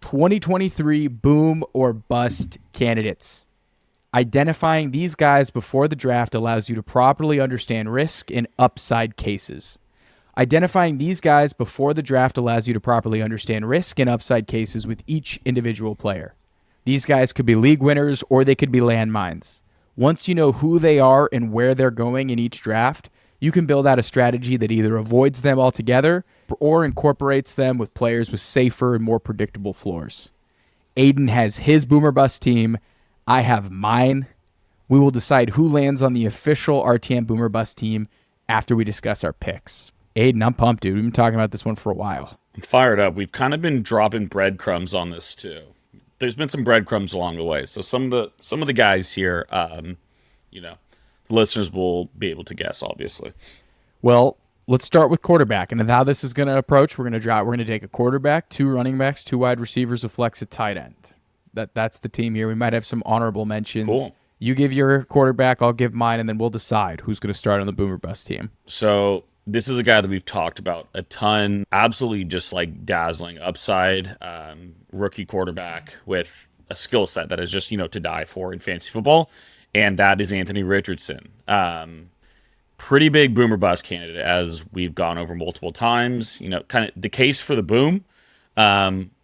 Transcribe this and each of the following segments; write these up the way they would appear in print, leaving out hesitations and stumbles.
2023 boom or bust candidates. Identifying these guys before the draft allows you to properly understand risk and upside cases. Identifying these guys before the draft allows you to properly understand risk and upside cases with each individual player. These guys could be league winners or they could be landmines. Once you know who they are and where they're going in each draft, you can build out a strategy that either avoids them altogether or incorporates them with players with safer and more predictable floors. Aidan has his boomer bust team. I have mine. We will decide who lands on the official RTM boomer bust team after we discuss our picks. Aidan, I'm pumped, dude. We've been talking about this one for a while. I'm fired up. We've kind of been dropping breadcrumbs on this too. There's been some breadcrumbs along the way. So some of the guys here, the listeners will be able to guess, obviously. Well, let's start with quarterback. And how this is going to approach, we're going to take a quarterback, 2 running backs, 2 wide receivers, a flex at tight end. That's the team here. We might have some honorable mentions. Cool. You give your quarterback, I'll give mine, and then we'll decide who's going to start on the boomer bust team. So this is a guy that we've talked about a ton. Absolutely just like dazzling upside. Rookie quarterback with a skill set that is just, to die for in fantasy football. And that is Anthony Richardson. Pretty big boomer bust candidate, as we've gone over multiple times. Kind of the case for the boom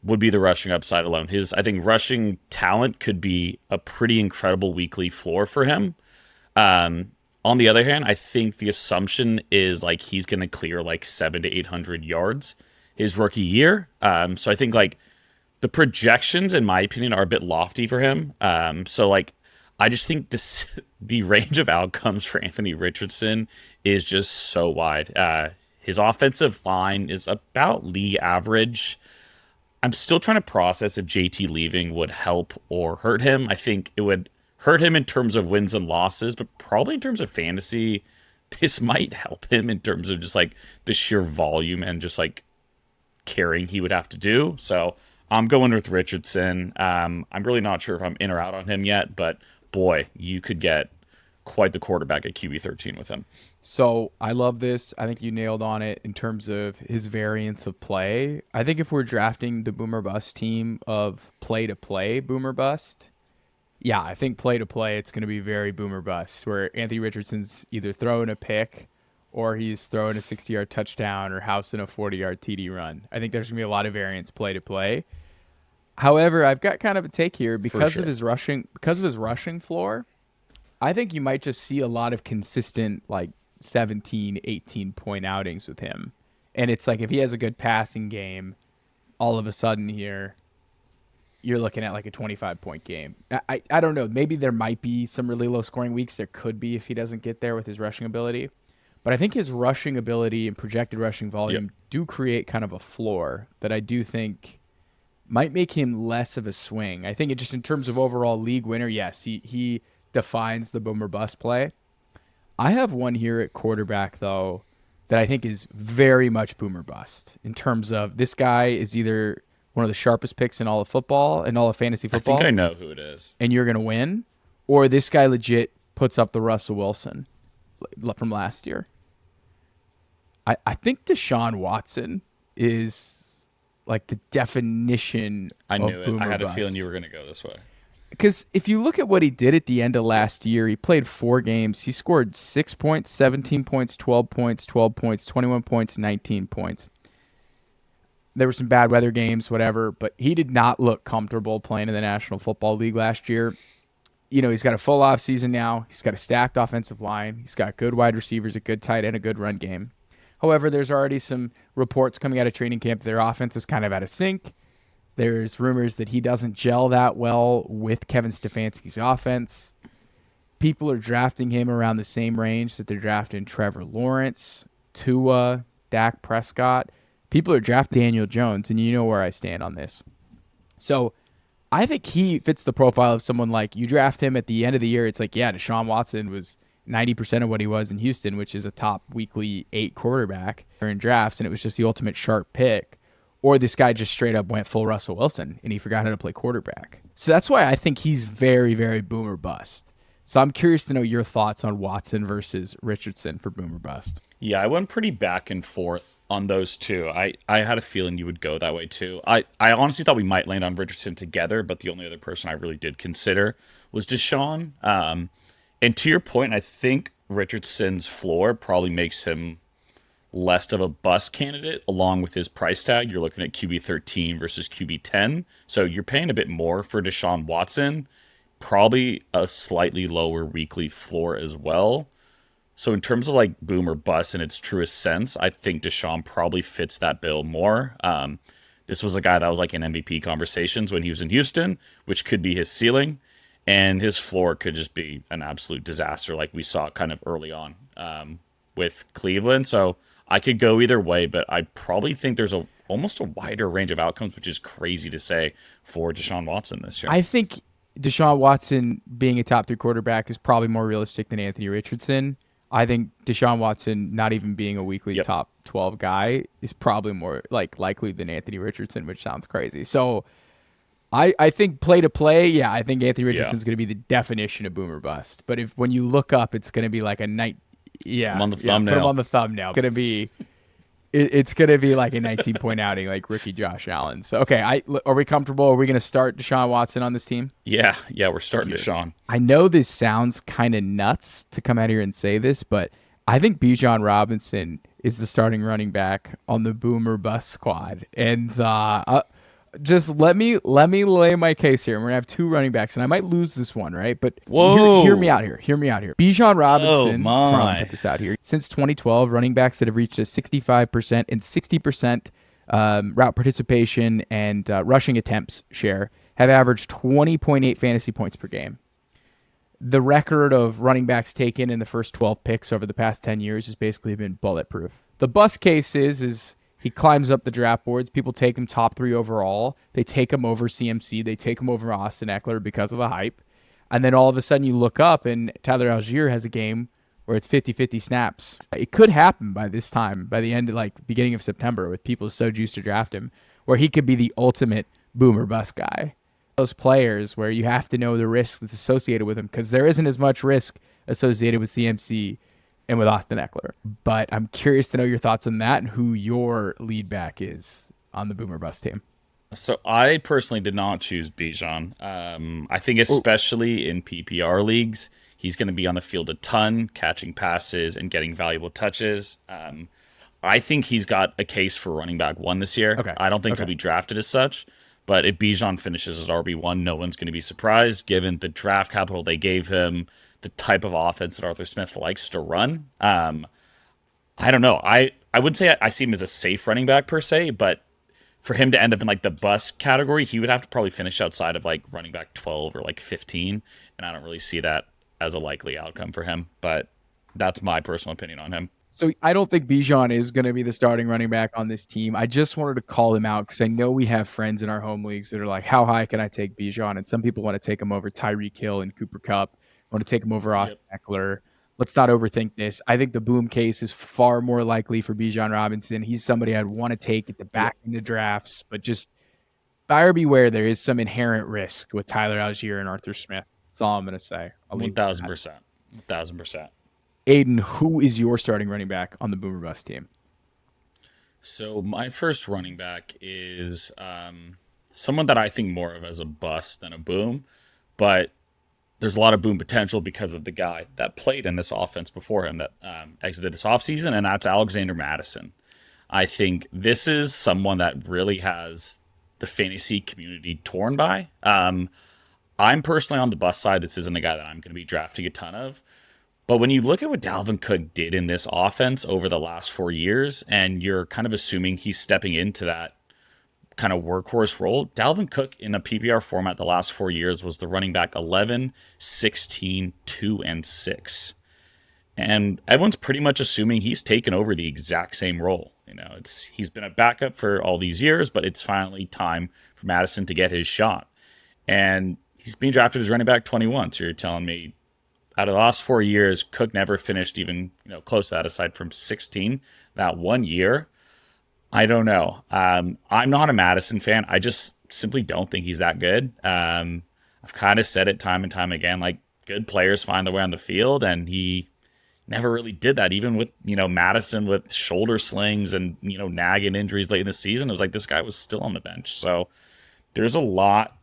would be the rushing upside alone. I think rushing talent could be a pretty incredible weekly floor for him. On the other hand, I think the assumption is like he's going to clear like 700 to 800 yards his rookie year. So I think like the projections, in my opinion, are a bit lofty for him. I just think the range of outcomes for Anthony Richardson is just so wide. His offensive line is about league average. I'm still trying to process if JT leaving would help or hurt him. I think it would hurt him in terms of wins and losses, but probably in terms of fantasy, this might help him in terms of just like the sheer volume and just like carrying he would have to do. So I'm going with Richardson. I'm really not sure if I'm in or out on him yet, but boy, you could get quite the quarterback at QB 13 with him. So I love this. I think you nailed on it in terms of his variance of play. I think if we're drafting the boomer bust team of play to play boomer bust, yeah, I think play to play, it's going to be very boomer bust, where Anthony Richardson's either throwing a pick or he's throwing a 60-yard touchdown or housing a 40-yard TD run. I think there's going to be a lot of variance play to play. However, I've got kind of a take here because of his rushing floor. I think you might just see a lot of consistent like 17, 18 point outings with him. And it's like if he has a good passing game, all of a sudden here you're looking at like a 25-point game. I don't know. Maybe there might be some really low-scoring weeks. There could be if he doesn't get there with his rushing ability. But I think his rushing ability and projected rushing volume do create kind of a floor that I do think might make him less of a swing. I think it just in terms of overall league winner, yes, he defines the boomer bust play. I have one here at quarterback, though, that I think is very much boomer bust in terms of this guy is either one of the sharpest picks in all of football, in all of fantasy football. I think I know who it is. And you're going to win. Or this guy legit puts up the Russell Wilson from last year. I think Deshaun Watson is like the definition I knew of it. boomer I had a bust. feeling you were going to go this way. Because if you look at what he did at the end of last year, he played 4 games. He scored 6 points, 17 points, 12 points, 12 points, 21 points, 19 points. There were some bad weather games, whatever, but he did not look comfortable playing in the National Football League last year. He's got a full off season now. He's got a stacked offensive line. He's got good wide receivers, a good tight end, a good run game. However, there's already some reports coming out of training camp that their offense is kind of out of sync. There's rumors that he doesn't gel that well with Kevin Stefanski's offense. People are drafting him around the same range that they're drafting Trevor Lawrence, Tua, Dak Prescott. People are drafting Daniel Jones, and you know where I stand on this. So I think he fits the profile of someone like you draft him at the end of the year. It's like, yeah, Deshaun Watson was 90% of what he was in Houston, which is a top weekly 8 quarterback in drafts, and it was just the ultimate sharp pick. Or this guy just straight up went full Russell Wilson, and he forgot how to play quarterback. So that's why I think he's very, very boomer bust. So I'm curious to know your thoughts on Watson versus Richardson for boomer bust. Yeah, I went pretty back and forth on those two. I had a feeling you would go that way too. I honestly thought we might land on Richardson together, but the only other person I really did consider was Deshaun. And to your point, I think Richardson's floor probably makes him less of a bust candidate along with his price tag. You're looking at QB 13 versus QB 10. So you're paying a bit more for Deshaun Watson, probably a slightly lower weekly floor as well. So in terms of like boom or bust in its truest sense, I think Deshaun probably fits that bill more. This was a guy that was like in MVP conversations when he was in Houston, which could be his ceiling, and his floor could just be an absolute disaster, like we saw kind of early on with Cleveland. So I could go either way, but I probably think there's a almost a wider range of outcomes, which is crazy to say for Deshaun Watson this year. I think Deshaun Watson being a top 3 quarterback is probably more realistic than Anthony Richardson. I think Deshaun Watson not even being a weekly Yep. top 12 guy is probably more like likely than Anthony Richardson, which sounds crazy. So I think play to play, yeah, I think Anthony Yeah. Richardson's going to be the definition of boomer bust. But if when you look up, it's going to be like a night. I'm Yeah, on the yeah. Put him thumbnail. on the thumbnail. It's going to be. It's going to be like a 19-point outing, like rookie Josh Allen. So okay, are we comfortable? Are we going to start Deshaun Watson on this team? Yeah, we're starting Deshaun. I know this sounds kind of nuts to come out here and say this, but I think Bijan Robinson is the starting running back on the Boomer Bust squad, and just let me lay my case here. And we're gonna have 2 running backs, and I might lose this one, right? But hear me Whoa. out here. Hear me out here. Bijan Oh Robinson, my. put this out here. Since 2012, running backs that have reached a 65% and 60% route participation and rushing attempts share have averaged 20.8 fantasy points per game. The record of running backs taken in the first 12 picks over the past 10 years has basically been bulletproof. The bust case is he climbs up the draft boards. People take him top 3 overall. They take him over CMC. They take him over Austin Eckler because of the hype. And then all of a sudden you look up and Tyler Algier has a game where it's 50-50 snaps. It could happen by this time, by the end of like beginning of September, with people so juiced to draft him, where he could be the ultimate boomer bust guy. Those players where you have to know the risk that's associated with him, because there isn't as much risk associated with CMC and with Austin Eckler. But I'm curious to know your thoughts on that and who your lead back is on the boomer bust team. So I personally did not choose Bijan. I think especially in PPR leagues, he's going to be on the field a ton, catching passes and getting valuable touches. I think he's got a case for running back 1 this year. Okay. I don't think he'll be drafted as such, but if Bijan finishes as RB1, no one's going to be surprised given the draft capital they gave him, the type of offense that Arthur Smith likes to run. I don't know. I would say I see him as a safe running back per se, but for him to end up in like the bust category, he would have to probably finish outside of like running back 12 or like 15, and I don't really see that as a likely outcome for him, but that's my personal opinion on him. So I don't think Bijan is going to be the starting running back on this team. I just wanted to call him out because I know we have friends in our home leagues that are like, how high can I take Bijan? And some people want to take him over Tyreek Hill and Cooper Kupp. Want to take him over Austin Eckler. Let's not overthink this. I think the boom case is far more likely for Bijan Robinson. He's somebody I'd want to take at the back end of drafts, but just buyer beware. There is some inherent risk with Tyler Algier and Arthur Smith. That's all I'm going to say. I'll leave it at that. 1,000%. 1,000%. Aiden, who is your starting running back on the Boomer Bust team? So my first running back is someone that I think more of as a bust than a boom, but there's a lot of boom potential because of the guy that played in this offense before him that exited this offseason, and that's Alexander Mattison. I think this is someone that really has the fantasy community torn by. I'm personally on the bust side. This isn't a guy that I'm going to be drafting a ton of. But when you look at what Dalvin Cook did in this offense over the last 4 years, and you're kind of assuming he's stepping into that kind of workhorse role, Dalvin Cook in a PPR format the last 4 years was the running back 11, 16, 2, and 6. And everyone's pretty much assuming he's taken over the exact same role. You know, he's been a backup for all these years, but it's finally time for Mattison to get his shot. And he's being drafted as running back 21. So you're telling me out of the last 4 years, Cook never finished even close to that, aside from 16 that 1 year. I don't know. I'm not a Mattison fan. I just simply don't think he's that good. I've kind of said it time and time again. Like, good players find their way on the field, and he never really did that. Even with Mattison with shoulder slings and nagging injuries late in the season, it was like this guy was still on the bench. So there's a lot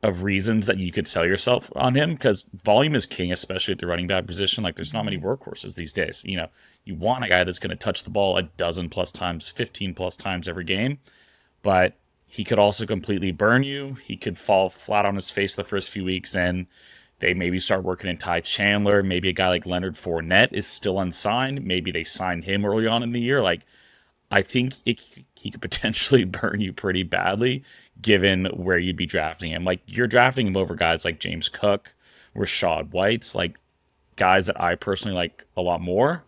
of reasons that you could sell yourself on him because volume is king, especially at the running back position. Like there's not many workhorses these days. You want a guy that's going to touch the ball a dozen plus times, 15 plus times every game, but he could also completely burn you. He could fall flat on his face the first few weeks, and they maybe start working in Ty Chandler. Maybe a guy like Leonard Fournette is still unsigned. Maybe they sign him early on in the year. Like I think he could potentially burn you pretty badly given where you'd be drafting him. Like you're drafting him over guys like James Cook, Rashad White's, like guys that I personally like a lot more.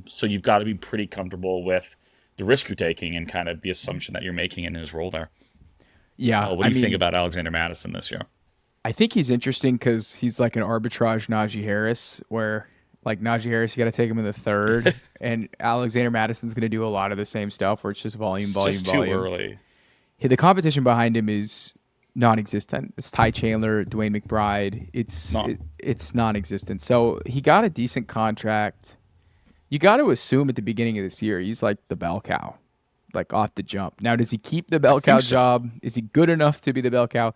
So you've got to be pretty comfortable with the risk you're taking and kind of the assumption that you're making in his role there. Yeah, What do you think about Alexander Mattison this year? I think he's interesting because he's like an arbitrage Najee Harris, where like Najee Harris, you got to take him in the third, and Alexander Madison's going to do a lot of the same stuff, where it's just volume, It's volume, just too volume. early. The competition behind him is non-existent. It's Ty Chandler, Dwayne McBride. It's non-existent. So he got a decent contract. You got to assume at the beginning of this year he's like the bell cow, like off the jump. Now, does he keep the I bell cow think so. job? Is he good enough to be the bell cow?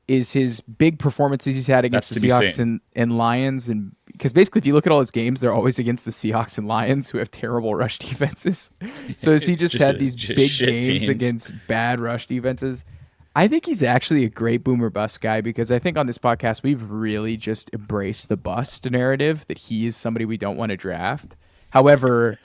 Is his big performances he's had That's against the to be Seahawks seen. and Lions, and because basically if you look at all his games, they're always against the Seahawks and Lions, who have terrible rush defenses. So has he just had these Just big shit games teams. against bad rush defenses? I think he's actually a great boomer bust guy because I think on this podcast we've really just embraced the bust narrative that he is somebody we don't want to draft. However,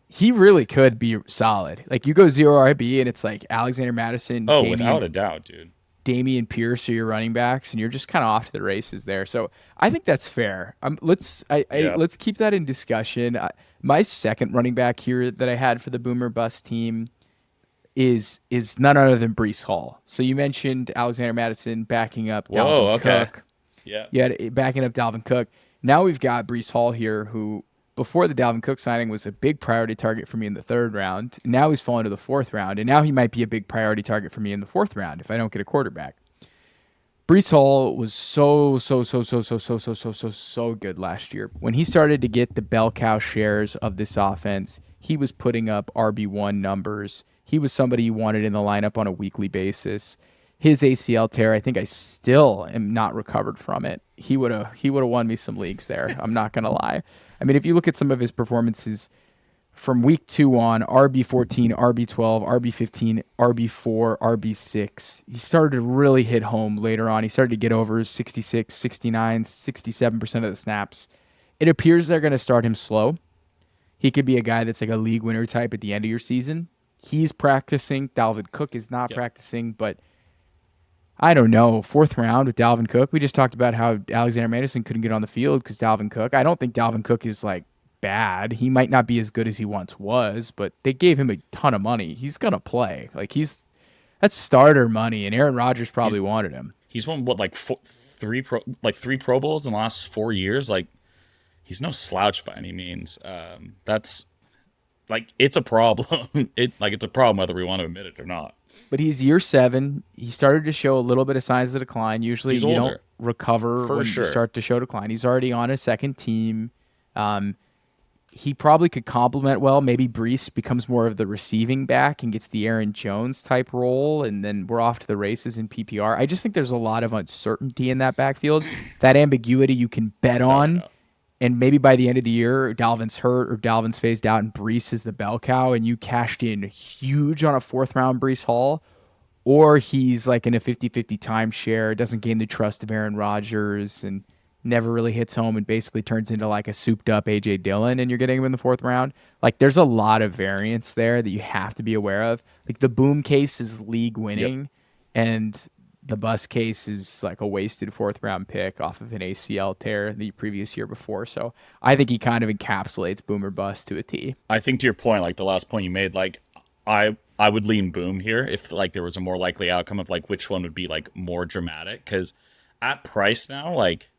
he really could be solid. Like you go zero RB and it's like Alexander Madison, Oh, without a doubt, dude. Damian Pierce are your running backs, and you're just kind of off to the races there. So I think that's fair. Yeah. Let's keep that in discussion. My second running back here that I had for the Boomer Bust team is none other than Breece Hall. So you mentioned Alexander Madison backing up Whoa. Dalvin Okay. Cook. Yeah. You had backing up Dalvin Cook. Now we've got Breece Hall here, who before the Dalvin Cook signing was a big priority target for me in the third round. Now he's fallen to the fourth round, and now he might be a big priority target for me in the fourth round if I don't get a quarterback. Breece Hall was so good last year. When he started to get the bell cow shares of this offense, he was putting up RB1 numbers. He was somebody you wanted in the lineup on a weekly basis. His ACL tear, I think I still am not recovered from it. He would have won me some leagues there. I'm not gonna lie. I mean, if you look at some of his performances from week 2 on, RB14, RB12, RB15, RB4, RB6. He started to really hit home later on. He started to get over 66, 69, 67% of the snaps. It appears they're going to start him slow. He could be a guy that's like a league winner type at the end of your season. He's practicing. Dalvin Cook is not Yep. practicing, but I don't know. Fourth round with Dalvin Cook. We just talked about how Alexander Madison couldn't get on the field because Dalvin Cook. I don't think Dalvin Cook is like bad. He might not be as good as he once was, but they gave him a ton of money. He's gonna play. Like that's starter money, and Aaron Rodgers He's probably wanted him. he's won what like three Pro Bowls in the last 4 years. Like he's no slouch by any means. That's like it's a problem. It's a problem whether we want to admit it or not. But he's year 7. He started to show a little bit of signs of decline. Usually, He's you don't older recover for when you sure. start to show decline. He's already on a second team. Um, he probably could complement well. Maybe Breece becomes more of the receiving back and gets the Aaron Jones type role, and then we're off to the races in PPR. I just think there's a lot of uncertainty in that backfield. That ambiguity you can bet Without a on, doubt. and maybe by the end of the year, Dalvin's hurt or Dalvin's phased out, and Breece is the bell cow, and you cashed in huge on a fourth round Breece Hall, or he's like in a 50-50 timeshare, doesn't gain the trust of Aaron Rodgers, and never really hits home and basically turns into like a souped up AJ Dillon, and you're getting him in the fourth round. Like there's a lot of variance there that you have to be aware of. Like the boom case is league Yep. winning, and the bust case is like a wasted fourth round pick off of an ACL tear the previous year before. So I think he kind of encapsulates boomer bust to a T. I think to your point, like the last point you made, like I would lean boom here if like there was a more likely outcome of like which one would be like more dramatic because at price now, like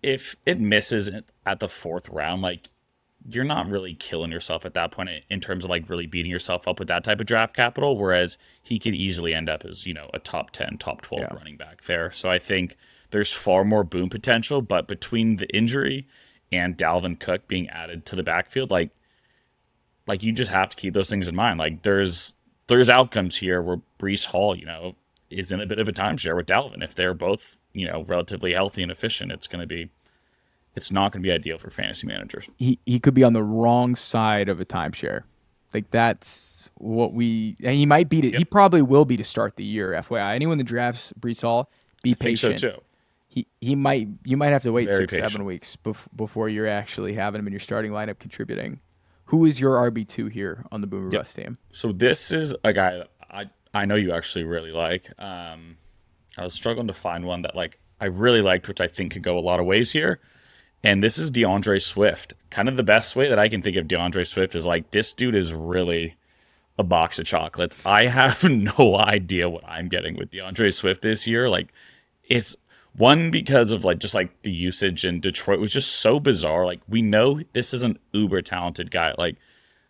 if it misses at the fourth round, like you're not really killing yourself at that point in terms of like really beating yourself up with that type of draft capital. Whereas he could easily end up as, a top 10, top 12 Yeah. running back there. So I think there's far more boom potential. But between the injury and Dalvin Cook being added to the backfield, like you just have to keep those things in mind. Like there's outcomes here where Breece Hall, is in a bit of a timeshare with Dalvin. If they're both, relatively healthy and efficient, it's not going to be ideal for fantasy managers. He could be on the wrong side of a timeshare. Like that's what and he might beat it. Yep. He probably will be to start the year. FYI, anyone that drafts Breece Hall, be patient. I think so too. You might have to wait Very 6-7 weeks before you're actually having him in your starting lineup contributing. Who is your RB2 here on the Boomer Bust team? So this is a guy that I know you actually really like. I was struggling to find one that like I really liked, which I think could go a lot of ways here. And this is DeAndre Swift. Kind of the best way that I can think of DeAndre Swift is like this dude is really a box of chocolates. I have no idea what I'm getting with DeAndre Swift this year. Like it's one because of like just like the usage in Detroit was just so bizarre. Like we know this is an uber talented guy. Like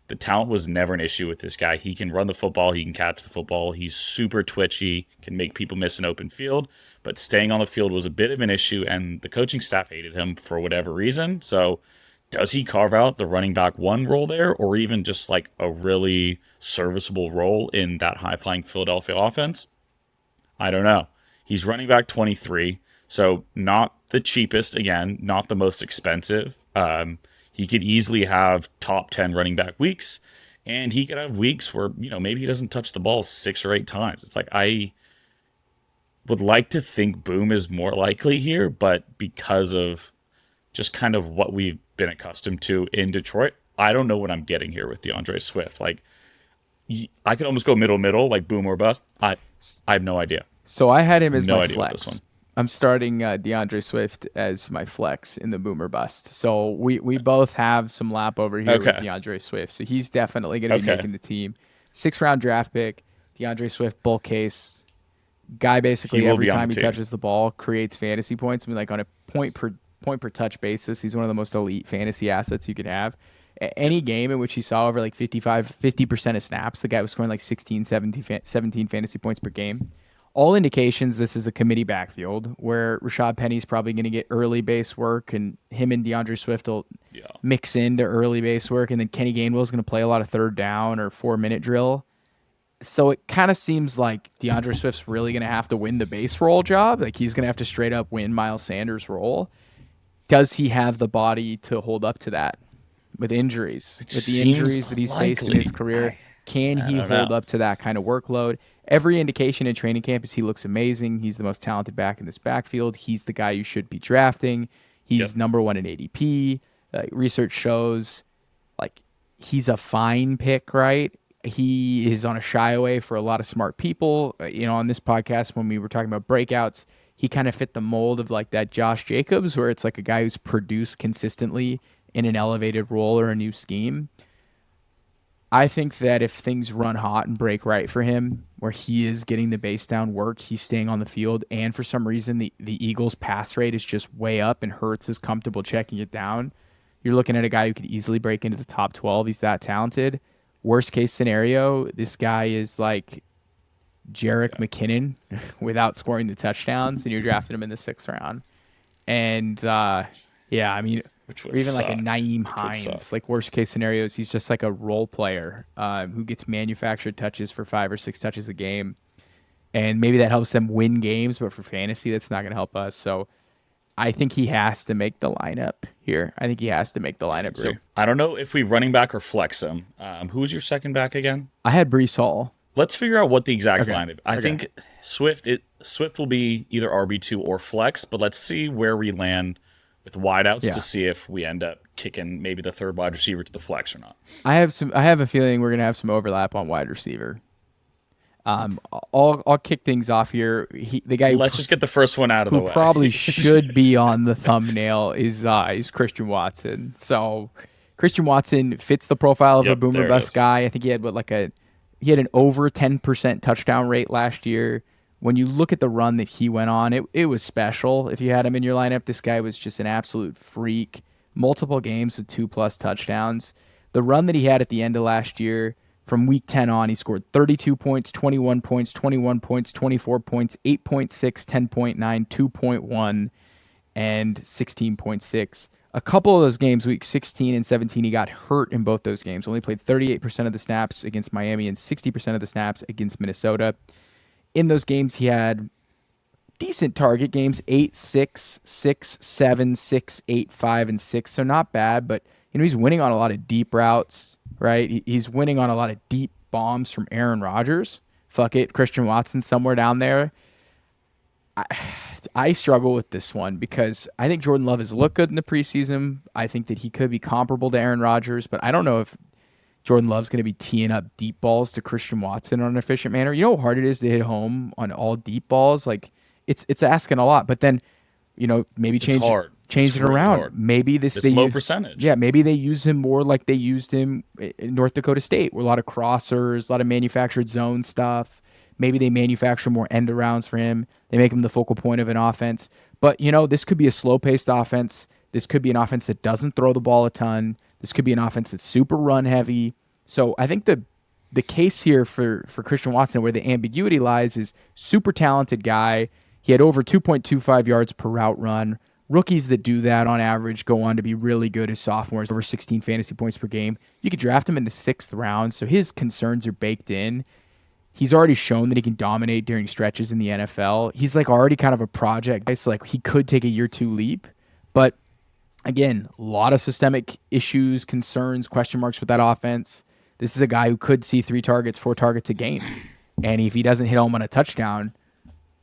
the talent was never an issue with this guy. He can run the football. He can catch the football. He's super twitchy, can make people miss an open field. But staying on the field was a bit of an issue, and the coaching staff hated him for whatever reason. So does he carve out the running back one role there, or even just like a really serviceable role in that high-flying Philadelphia offense? I don't know. He's running back 23, so not the cheapest, again, not the most expensive. He could easily have top 10 running back weeks, and he could have weeks where, maybe he doesn't touch the ball 6 or 8 times. It's like I would like to think boom is more likely here, but because of just kind of what we've been accustomed to in Detroit, I don't know what I'm getting here with DeAndre Swift. Like, I could almost go middle, like boom or bust. I have no idea. So I had him as No my idea flex. with this one. I'm starting DeAndre Swift as my flex in the Boomer Bust. So we both have some lap over here with DeAndre Swift. So he's definitely going to be making the team. 6th-round draft pick, DeAndre Swift, bull case. Guy basically every time he touches the ball creates fantasy points. I mean, like on a point per touch basis, he's one of the most elite fantasy assets you could have. Any game in which he saw over like 50% of snaps, the guy was scoring like 16, 17 fantasy points per game. All indications this is a committee backfield where Rashad Penny's probably going to get early base work, and him and DeAndre Swift will mix into early base work, and then Kenny Gainwell's going to play a lot of third down or 4-minute drill. So it kind of seems like DeAndre Swift's really going to have to win the base role job. Like he's going to have to straight up win Miles Sanders' role. Does he have the body to hold up to that with injuries? With the injuries that he's faced in his career, can he hold up to that kind of workload? Every indication in training camp is he looks amazing. He's the most talented back in this backfield. He's the guy you should be drafting. He's number 1 in ADP. Research shows like he's a fine pick, right? He is on a shy away for a lot of smart people. On this podcast, when we were talking about breakouts, he kind of fit the mold of like that Josh Jacobs, where it's like a guy who's produced consistently in an elevated role or a new scheme. I think that if things run hot and break right for him, where he is getting the base down work, he's staying on the field, and for some reason the Eagles' pass rate is just way up and Hurts is comfortable checking it down, you're looking at a guy who could easily break into the top 12. He's that talented. Worst case scenario, this guy is like Jerick McKinnon without scoring the touchdowns, and you're drafting him in the 6th round. And or even like a Naeem Hines. Like worst case scenarios, he's just like a role player who gets manufactured touches for 5 or 6 touches a game, and maybe that helps them win games. But for fantasy, that's not going to help us. So I think he has to make the lineup here. So I don't know if we running back or flex him. Who was your second back again? I had Breece Hall. Let's figure out what the exact lineup. I think Swift will be either RB2 or flex, but let's see where we land with wideouts to see if we end up kicking maybe the third wide receiver to the flex or not. I have a feeling we're gonna have some overlap on wide receiver. I'll kick things off here. Let's just get the first one out of the way. Who probably should be on the thumbnail is Christian Watson. So Christian Watson fits the profile of a boomer bust guy. I think he had he had an over 10% touchdown rate last year. When you look at the run that he went on, it was special. If you had him in your lineup, this guy was just an absolute freak. multiple games with 2+ touchdowns. The run that he had at the end of last year, from week 10 on, he scored 32 points, 21 points, 21 points, 24 points, 8.6, 10.9, 2.1, and 16.6. A couple of those games, week 16 and 17, he got hurt in both those games. Only played 38% of the snaps against Miami and 60% of the snaps against Minnesota. In those games, he had decent target games: 8, 6, 6, 7, 6, 8, 5, and 6. So not bad, but he's winning on a lot of deep routes, right? He's winning on a lot of deep bombs from Aaron Rodgers. Fuck it, Christian Watson somewhere down there. I struggle with this one because I think Jordan Love has looked good in the preseason. I think that he could be comparable to Aaron Rodgers, but I don't know if Jordan Love's going to be teeing up deep balls to Christian Watson on an efficient manner. You know how hard it is to hit home on all deep balls? Like, it's asking a lot. But then, maybe It's hard. change It's it really around. hard. Maybe It's low percentage. yeah, maybe they use him more like they used him in North Dakota State, where a lot of crossers, a lot of manufactured zone stuff. Maybe they manufacture more end arounds for him. They make him the focal point of an offense. But this could be a slow-paced offense. This could be an offense that doesn't throw the ball a ton. This could be an offense that's super run heavy. So I think the case here for Christian Watson, where the ambiguity lies, is super talented guy. He had over 2.25 yards per route run. Rookies that do that on average go on to be really good as sophomores, over 16 fantasy points per game. You could draft him in the 6th round, so his concerns are baked in. He's already shown that he can dominate during stretches in the NFL. He's like already kind of a project. It's like he could take a year 2 leap, but again, a lot of systemic issues, concerns, question marks with that offense. This is a guy who could see 3 targets, 4 targets a game. And if he doesn't hit home on a touchdown,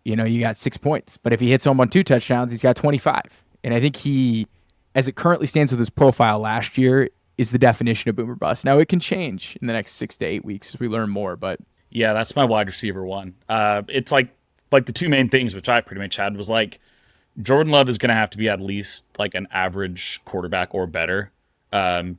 you got 6 points. But if he hits home on 2 touchdowns, he's got 25. And I think he, as it currently stands with his profile last year, is the definition of boomer bust. Now, it can change in the next 6 to 8 weeks as we learn more, but Yeah, that's my wide receiver one. It's like the two main things, which I pretty much had, was like Jordan Love is going to have to be at least like an average quarterback or better to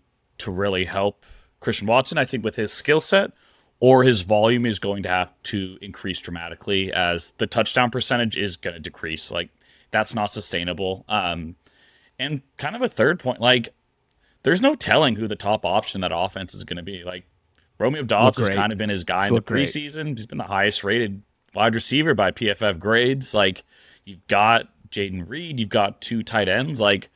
really help Christian Watson. I think with his skill set, or his volume is going to have to increase dramatically as the touchdown percentage is going to decrease. Like, that's not sustainable. And kind of a third point, like, there's no telling who the top option that offense is going to be. Like, Romeo Dobbs has kind of been his guy in the preseason. He's been the highest rated wide receiver by PFF grades. Like, you've got Jaden Reed, you've got 2 tight ends. Like,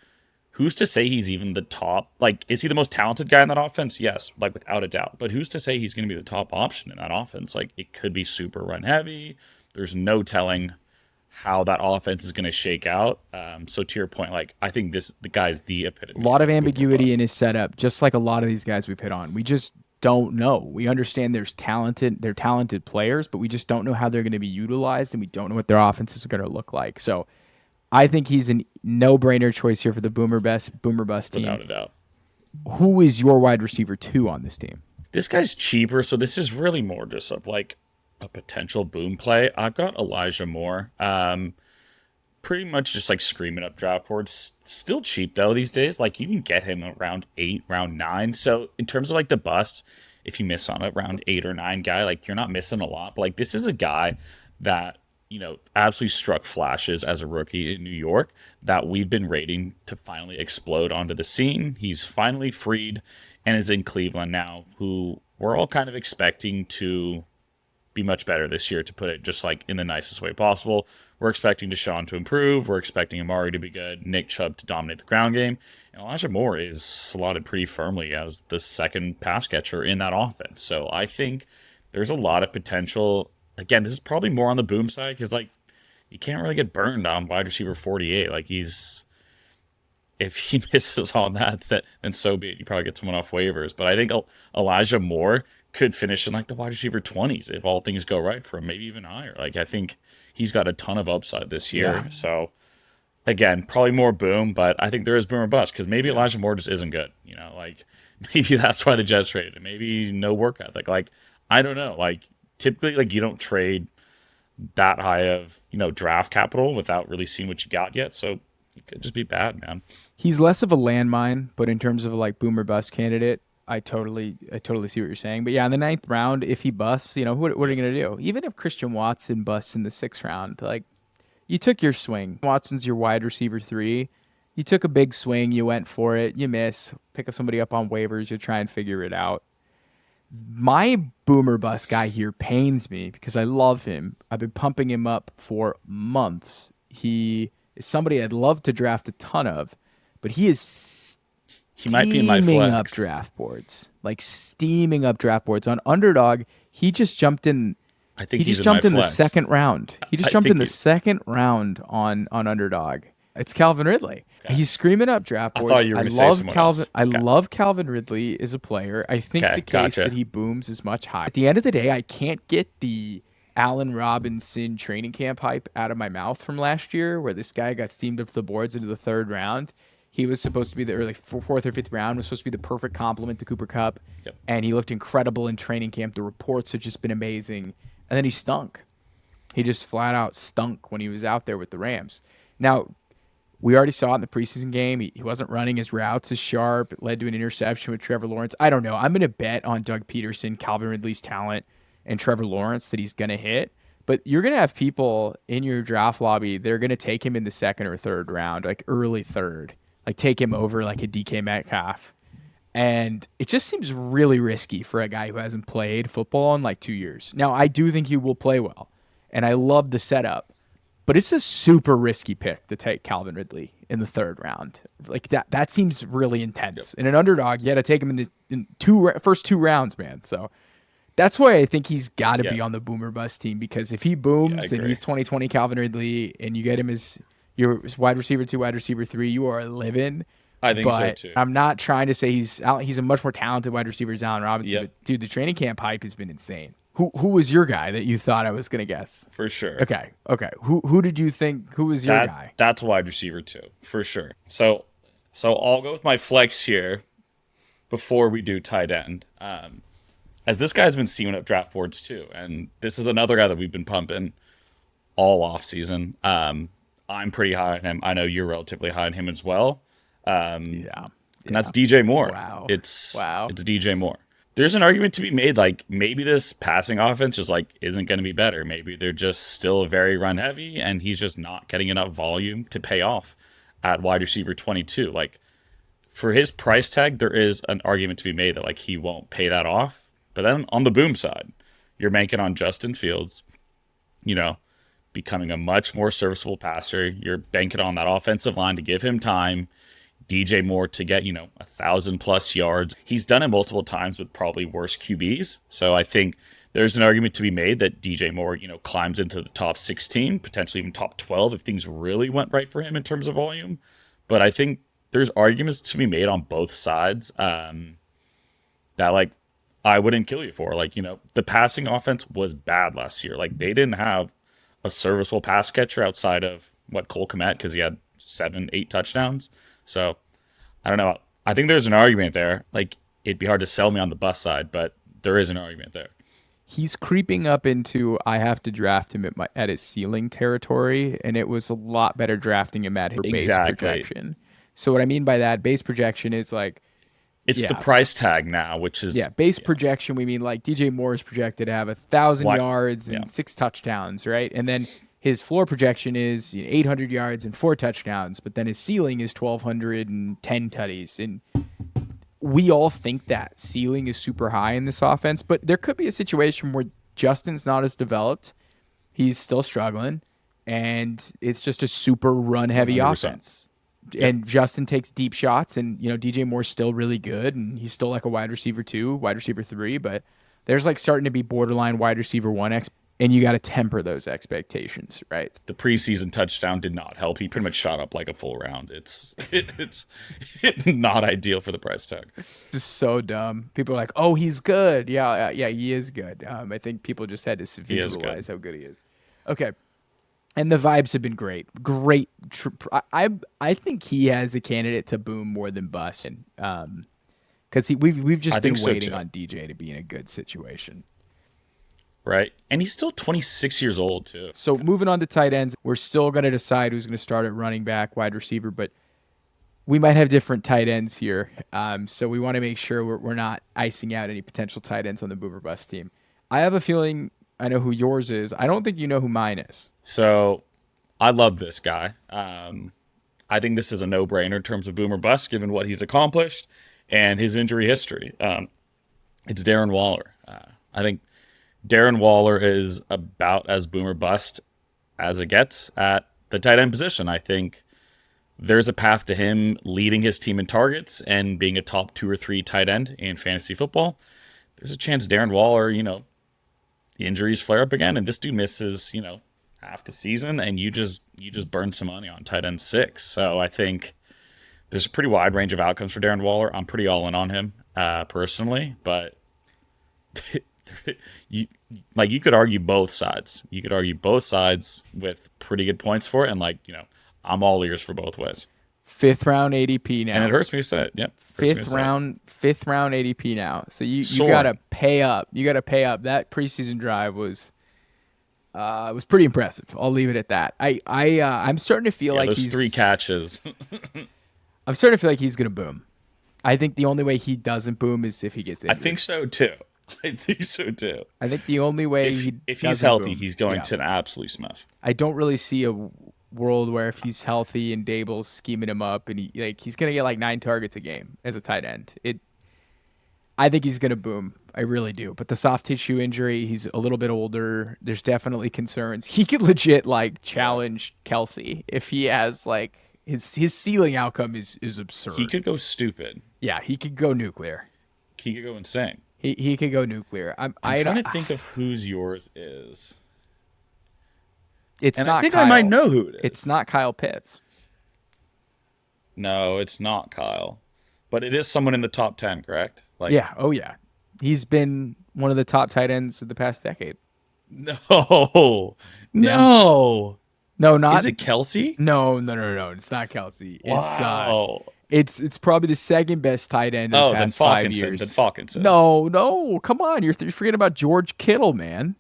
who's to say he's even the top? Like, is he the most talented guy in that offense? Yes, like without a doubt. But who's to say he's going to be the top option in that offense? Like, it could be super run heavy. There's no telling how that offense is going to shake out. So to your point, like, I think the guy's the epitome. A lot of ambiguity in his setup, just like a lot of these guys we've hit on. We just don't know. We understand they're talented players, but we just don't know how they're going to be utilized, and we don't know what their offenses are going to look like. So I think he's a no-brainer choice here for the boomer bust team. Without a doubt. Who is your wide receiver 2 on this team? This guy's cheaper, so this is really more just of like a potential boom play. I've got Elijah Moore. Pretty much just like screaming up draft boards. Still cheap though these days. Like, you can get him around 8, round 9. So in terms of like the bust, if you miss on a round 8 or 9 guy, like, you're not missing a lot. But like, this is a guy that, absolutely struck flashes as a rookie in New York that we've been rating to finally explode onto the scene. He's finally freed and is in Cleveland now, who we're all kind of expecting to be much better this year, to put it just like in the nicest way possible. We're expecting Deshaun to improve. We're expecting Amari to be good, Nick Chubb to dominate the ground game. And Elijah Moore is slotted pretty firmly as the second pass catcher in that offense. So I think there's a lot of potential. Again, this is probably more on the boom side because, like, you can't really get burned on wide receiver 48. Like, if he misses on that, then so be it. You probably get someone off waivers. But I think Elijah Moore could finish in like the wide receiver 20s if all things go right for him, maybe even higher. Like, I think he's got a ton of upside this year. Yeah. So again, probably more boom, but I think there is boom or bust because maybe Elijah Moore just isn't good. Like, maybe that's why the Jets traded him. Maybe no work ethic. Like, I don't know. Like, typically, like, you don't trade that high of, draft capital without really seeing what you got yet. So it could just be bad, man. He's less of a landmine, but in terms of like boomer bust candidate, I totally see what you're saying. But yeah, in the 9th round, if he busts, what are you going to do? Even if Christian Watson busts in the 6th round, like, you took your swing. Watson's your wide receiver 3. You took a big swing, you went for it, you miss, pick up somebody up on waivers, you try and figure it out. My boomer bust guy here pains me because I love him. I've been pumping him up for months. He is somebody I'd love to draft a ton of, but he is He might be in my steaming up flex. draft boards. Like steaming up draft boards. On Underdog, he just jumped in. I He think he's just in my jumped in the flex. second round. He just I jumped in think the he. second round on Underdog. It's Calvin Ridley. Okay. He's screaming up draft I thought boards. you were I going to say love someone Calvin. else. I Okay. love Calvin Ridley as a player. I think the Okay. case that Gotcha. he booms is much higher. At the end of the day, I can't get the Allen Robinson training camp hype out of my mouth from last year, where this guy got steamed up the boards into the third round. He was supposed to be the early fourth or fifth round. Was supposed to be the perfect complement to Cooper Kupp, Yep. and he looked incredible in training camp. The reports have just been amazing, and then he stunk. He just flat out stunk when he was out there with the Rams. Now, we already saw it in the preseason game. He wasn't running his routes as sharp. It led to an interception with Trevor Lawrence. I don't know. I'm going to bet on Doug Peterson, Calvin Ridley's talent, and Trevor Lawrence that he's going to hit. But you're going to have people in your draft lobby that are going to take him in the second or third round, like early third, like take him over like a DK Metcalf. And it just seems really risky for a guy who hasn't played football in like 2 years. Now, I do think he will play well, and I love the setup, but it's a super risky pick to take Calvin Ridley in the third round. Like that seems really intense. In an underdog, you got to take him in the first two rounds, man. So that's why I think he's got to Yeah. be on the boomer bust team, because if he Yeah. I booms and agree. he's 2020 Calvin Ridley and you get him as your wide receiver 2, wide receiver 3, you are living. I think so But too. I'm not trying to say he's out. He's a much more talented wide receiver than Allen Robinson. Yep. But dude, the training camp hype has been insane. Who was your guy that you thought I was gonna guess? For sure. Okay. Who did you think? Who was your guy? That's wide receiver too, for sure. So I'll go with my flex here before we do tight end. As this guy's been steaming up draft boards too, and this is another guy that we've been pumping all off season. I'm pretty high on him. I know you're relatively high on him as well. Yeah. And that's DJ Moore. Wow. It's Wow. DJ Moore. There's an argument to be made, like maybe this passing offense just like isn't going to be better. Maybe they're just still very run heavy, and he's just not getting enough volume to pay off at wide receiver 22. Like for his price tag, there is an argument to be made that like he won't pay that off. But then on the boom side, you're banking on Justin Fields, becoming a much more serviceable passer. You're banking on that offensive line to give him time. DJ Moore to get, 1,000+ yards. He's done it multiple times with probably worse QBs. So I think there's an argument to be made that DJ Moore, climbs into the top 16, potentially even top 12 if things really went right for him in terms of volume. But I think there's arguments to be made on both sides that like I wouldn't kill you for. Like, the passing offense was bad last year. Like they didn't have a serviceable pass catcher outside of Cole Kmet, because he had 7-8 touchdowns. So I don't know. I think there's an argument there. Like it'd be hard to sell me on the bus side, but there is an argument there. He's creeping up into I have to draft him at his ceiling territory, and it was a lot better drafting him at his base Exactly. projection. So what I mean by that, base projection is like, It's the yeah, price tag now, which is base projection. We mean like DJ Moore is projected to have 1,000 Why- yards and yeah. 6 touchdowns, right? And then his floor projection is 800 yards and 4 touchdowns, but then his ceiling is 1,210 tutties. And we all think that ceiling is super high in this offense, but there could be a situation where Justin's not as developed. He's still struggling, and it's just a super run-heavy 100%. offense. And Justin takes deep shots, and DJ Moore's still really good, and he's still like a wide receiver 2, wide receiver 3, but there's like starting to be borderline wide receiver 1 and you got to temper those expectations, right? The preseason touchdown did not help. He pretty much shot up like a full round. It's not ideal for the price tag. Just so dumb. People are like, "Oh, he's good." Yeah, he is good. I think people just had to He is visualize how good he is. Okay, and the vibes have been great. Great. I think he has a candidate to boom more than bust, because we've just I been think so, waiting too. on DJ to be in a good situation. Right? And he's still 26 years old too. So moving on to tight ends, we're still going to decide who's going to start at running back, wide receiver, but we might have different tight ends here. So we want to make sure we're not icing out any potential tight ends on the Boomer Bust team. I have a feeling I know who yours is. I don't think you know who mine is. So I love this guy. I think this is a no-brainer in terms of boomer bust, given what he's accomplished and his injury history. It's Darren Waller. I think Darren Waller is about as boomer bust as it gets at the tight end position. I think there's a path to him leading his team in targets and being a top 2 or 3 tight end in fantasy football. There's a chance Darren Waller, injuries flare up again, and this dude misses, half the season, and you just burn some money on tight end 6. So I think there's a pretty wide range of outcomes for Darren Waller. I'm pretty all in on him personally, but you could argue both sides. You could argue both sides with pretty good points for it, and I'm all ears for both ways. 5th round ADP now, and it hurts me to say it. Yep, fifth round ADP now. So you gotta pay up. You gotta pay up. That preseason drive was pretty impressive. I'll leave it at that. I'm starting to feel like those 3 catches. I'm starting to feel like he's gonna boom. I think the only way he doesn't boom is if he gets injured. I think so too. I think the only way if he's healthy, he's going to absolutely smash. I don't really see a world where if he's healthy and Dable's scheming him up and he's gonna get like 9 targets a game as a tight end. I think he's gonna boom. I really do. But the soft tissue injury, he's a little bit older. There's definitely concerns. He could legit challenge Kelsey if he has his ceiling outcome is absurd. He could go stupid. Yeah, he could go nuclear. He could go insane. He could go nuclear. I'm trying to think of whose yours is. It's and not I think Kyle. I might know who it is. It's not Kyle Pitts. No, it's not Kyle. But it is someone in the top 10, correct? Yeah. Oh, yeah. He's been one of the top tight ends of the past decade. No. No, not. Is it Kelsey? No. It's not Kelsey. Wow. It's probably the second best tight end in the past 5 years. Then Falkinson. No. Come on. You're forgetting about George Kittle, man.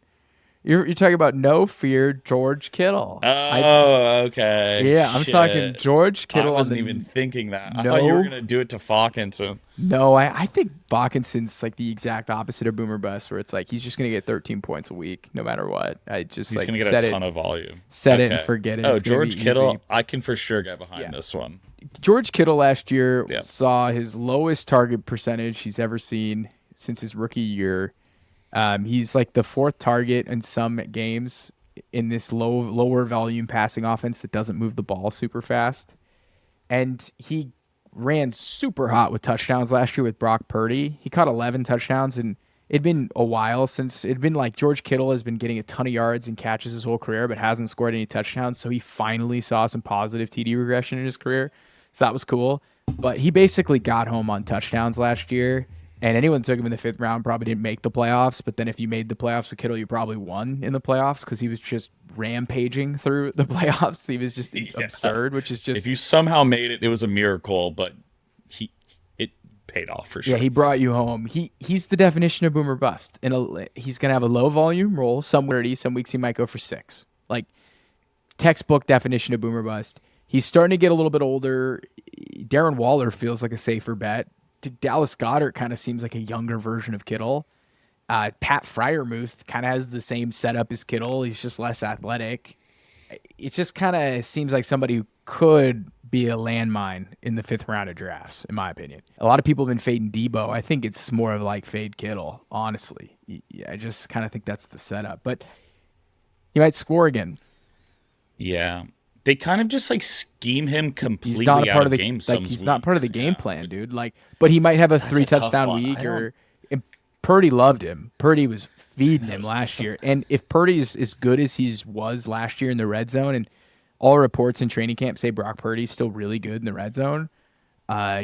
You're talking about no fear George Kittle. Okay. Yeah, I'm talking George Kittle. I wasn't even thinking that. I thought you were going to do it to Falkinson. No, I think Bawkinson's the exact opposite of boomer bust, where it's he's just going to get 13 points a week no matter what. He's going to get a ton of volume. Set it and forget it. Oh, George Kittle, I can for sure get behind this one. George Kittle last year saw his lowest target percentage he's ever seen since his rookie year. He's the 4th target in some games in this lower volume passing offense that doesn't move the ball super fast. And he ran super hot with touchdowns last year with Brock Purdy. He caught 11 touchdowns, and it'd been a while since it'd been George Kittle has been getting a ton of yards and catches his whole career, but hasn't scored any touchdowns. So he finally saw some positive TD regression in his career. So that was cool. But he basically got home on touchdowns last year. And anyone took him in the 5th round probably didn't make the playoffs. But then if you made the playoffs with Kittle, you probably won in the playoffs because he was just rampaging through the playoffs. He was just absurd, which is just... If you somehow made it, it was a miracle, but it paid off for sure. Yeah, he brought you home. He's the definition of boomer bust. He's going to have a low volume role. Some weeks he might go for 6. Textbook definition of boomer bust. He's starting to get a little bit older. Darren Waller feels like a safer bet. Dallas Goedert kind of seems like a younger version of Kittle. Pat Freiermuth kind of has the same setup as Kittle. He's just less athletic. It just kind of seems like somebody who could be a landmine in the 5th round of drafts, in my opinion. A lot of people have been fading Debo. I think it's more of fade Kittle, honestly. I just kind of think that's the setup. But he might score again. Yeah. They kind of just scheme him completely he's not a part out of the game. He's not part of the game plan, dude. But he might have a 3 touchdown week. And Purdy loved him. Purdy was feeding him last year. And if Purdy is as good as he was last year in the red zone, and all reports in training camp say Brock Purdy's still really good in the red zone,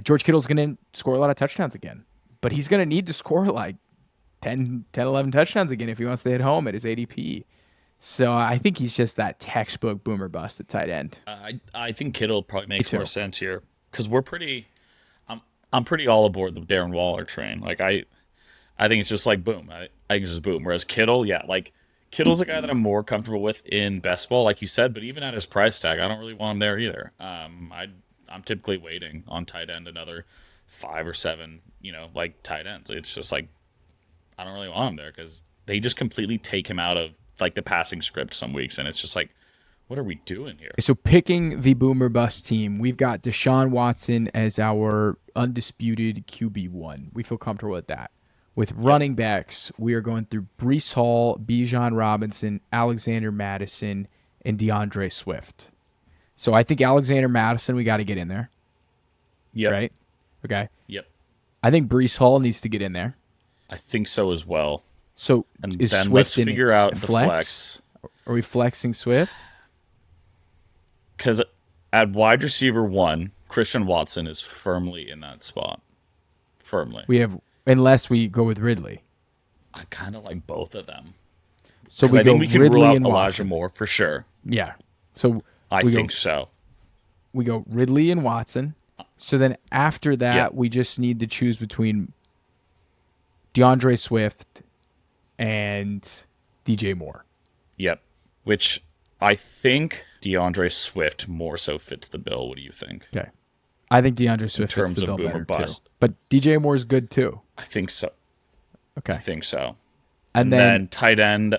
George Kittle's going to score a lot of touchdowns again. But he's going to need to score 10, 11 touchdowns again if he wants to hit home at his ADP. So I think he's just that textbook boomer bust at tight end. I think Kittle probably makes more sense here because I'm pretty all aboard the Darren Waller train. I think it's just boom. I think it's just boom. Whereas Kittle, Kittle's a guy that I'm more comfortable with in best ball, like you said. But even at his price tag, I don't really want him there either. I'm typically waiting on tight end another 5 or 7, tight ends. It's just I don't really want him there because they just completely take him out of the passing script some weeks, and it's just what What are we doing here? So picking the boomer bust team, we've got Deshaun Watson as our undisputed QB1. We feel comfortable with that. With running backs, we are going through Breece Hall, Bijan Robinson, Alexander Mattison, and DeAndre Swift. So I think Alexander Mattison, we got to get in there. Yep. Right? Okay. Yep. I think Breece Hall needs to get in there. I think so as well. So And is then Swift let's in figure out the flex? flex. Are we flexing Swift? Because at wide receiver 1, Christian Watson is firmly in that spot. Firmly. We have, unless we go with Ridley. I kind of like both of them. So we I go think we can Ridley rule out and Elijah Watson. Moore for sure. Yeah. So I we think go, so. we go Ridley and Watson. So then after that, Yep. we just need to choose between DeAndre Swift and DJ Moore. Yep. Which I think DeAndre Swift more so fits the bill. What do you think? Okay. I think DeAndre Swift fits terms the of bill boomer better bust. too. But DJ Moore's good too. I think so. Okay. I think so. And then tight end,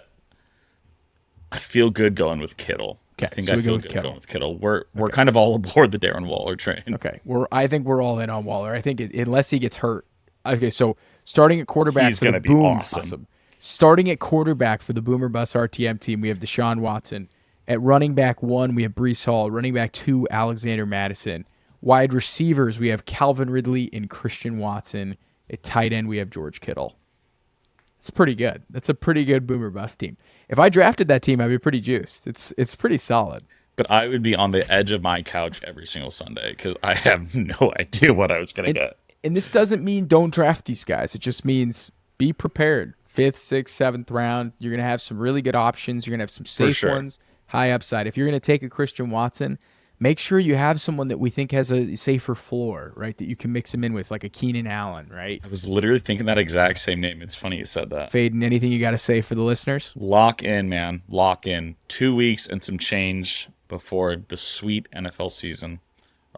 I feel good going with Kittle. Okay, I think so I we go feel with good Kittle. going with Kittle. We're kind of all aboard the Darren Waller train. Okay. I think we're all in on Waller. I think unless he gets hurt. Okay, so starting at quarterback He's for the gonna be boom. awesome. Starting at quarterback for the Boomer Bust RTM team, we have Deshaun Watson. At running back 1, we have Breece Hall. Running back 2, Alexander Mattison. Wide receivers, we have Calvin Ridley and Christian Watson. At tight end, we have George Kittle. It's pretty good. That's a pretty good Boomer Bust team. If I drafted that team, I'd be pretty juiced. It's pretty solid. But I would be on the edge of my couch every single Sunday because I have no idea what I was going to get. And this doesn't mean don't draft these guys. It just means be prepared. 5th, 6th, 7th round. You're going to have some really good options. You're going to have some safe ones, high upside. If you're going to take a Christian Watson, make sure you have someone that we think has a safer floor, right? That you can mix him in with, like a Keenan Allen, right? I was literally thinking that exact same name. It's funny you said that. Faden, anything you got to say for the listeners? Lock in, man. Lock in. 2 weeks and some change before the sweet NFL season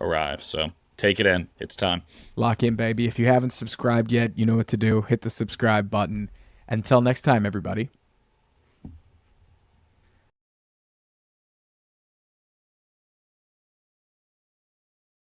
arrives. So take it in. It's time. Lock in, baby. If you haven't subscribed yet, you know what to do. Hit the subscribe button. Until next time, everybody.